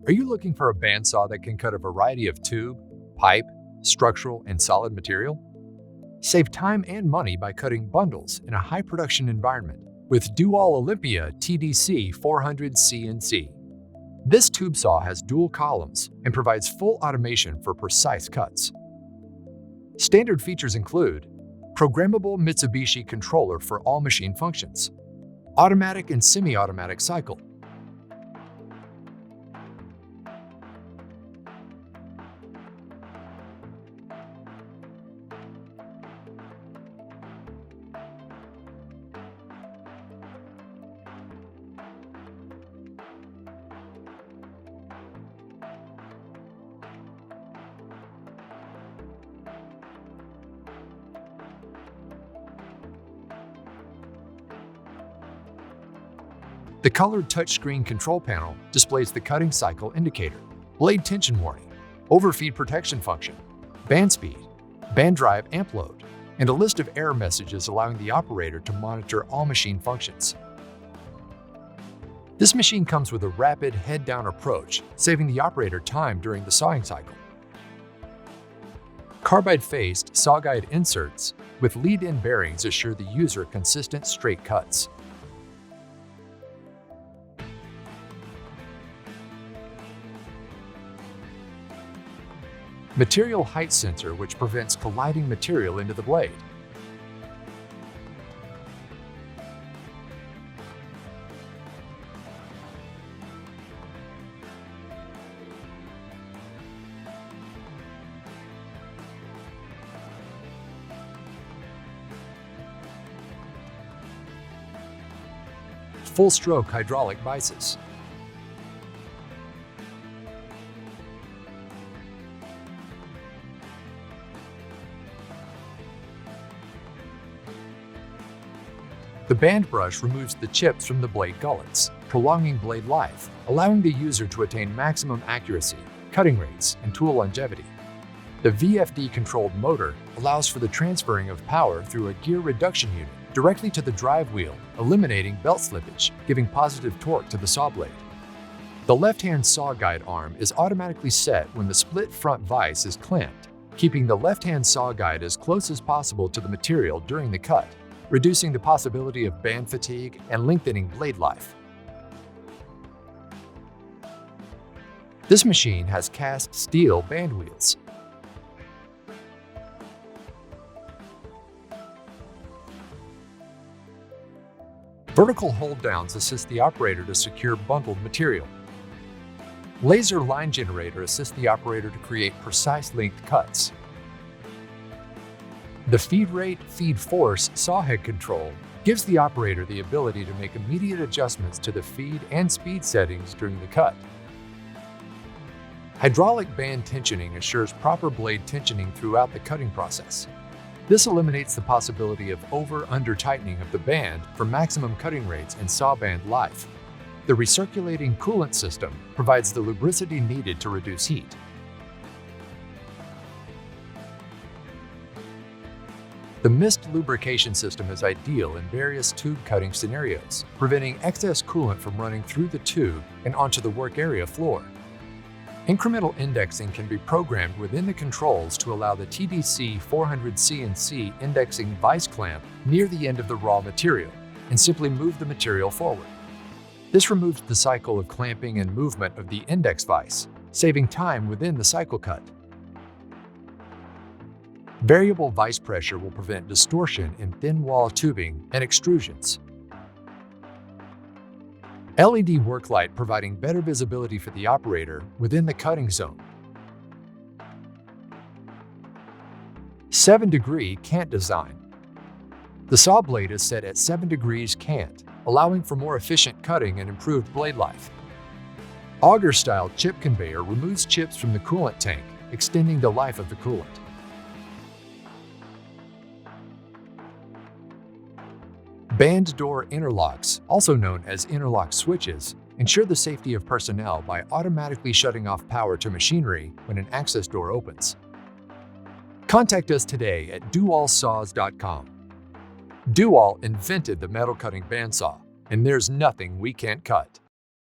Are you looking for a bandsaw that can cut a variety of tube, pipe, structural, and solid material? Save time and money by cutting bundles in a high-production environment with DoALL Olympia TDC-400CNC. This tube saw has dual columns and provides full automation for precise cuts. Standard features include programmable Mitsubishi controller for all machine functions, automatic and semi-automatic cycle, The colored touchscreen control panel displays the cutting cycle indicator, blade tension warning, overfeed protection function, band speed, band drive amp load, and a list of error messages allowing the operator to monitor all machine functions. This machine comes with a rapid head-down approach, saving the operator time during the sawing cycle. Carbide-faced saw guide inserts with lead-in bearings assure the user consistent straight cuts. Material height sensor which prevents colliding material into the blade. Full stroke hydraulic bises. The band brush removes the chips from the blade gullets, prolonging blade life, allowing the user to attain maximum accuracy, cutting rates, and tool longevity. The VFD-controlled motor allows for the transferring of power through a gear reduction unit directly to the drive wheel, eliminating belt slippage, giving positive torque to the saw blade. The left-hand saw guide arm is automatically set when the split front vise is clamped, keeping the left-hand saw guide as close as possible to the material during the cut, reducing the possibility of band fatigue and lengthening blade life. This machine has cast steel band wheels. Vertical hold-downs assist the operator to secure bundled material. Laser line generator assists the operator to create precise length cuts. The feed rate, feed force saw head control gives the operator the ability to make immediate adjustments to the feed and speed settings during the cut. Hydraulic band tensioning assures proper blade tensioning throughout the cutting process. This eliminates the possibility of over-under tightening of the band for maximum cutting rates and saw band life. The recirculating coolant system provides the lubricity needed to reduce heat. The mist lubrication system is ideal in various tube cutting scenarios, preventing excess coolant from running through the tube and onto the work area floor. Incremental indexing can be programmed within the controls to allow the TDC-400CNC indexing vise clamp near the end of the raw material and simply move the material forward. This removes the cycle of clamping and movement of the index vise, saving time within the cycle cut. Variable vise pressure will prevent distortion in thin wall tubing and extrusions. LED work light providing better visibility for the operator within the cutting zone. 7-degree cant design. The saw blade is set at 7 degrees cant, allowing for more efficient cutting and improved blade life. Auger-style chip conveyor removes chips from the coolant tank, extending the life of the coolant. Band door interlocks, also known as interlock switches, ensure the safety of personnel by automatically shutting off power to machinery when an access door opens. Contact us today at DoALLsaws.com. DoALL invented the metal cutting bandsaw, and there's nothing we can't cut.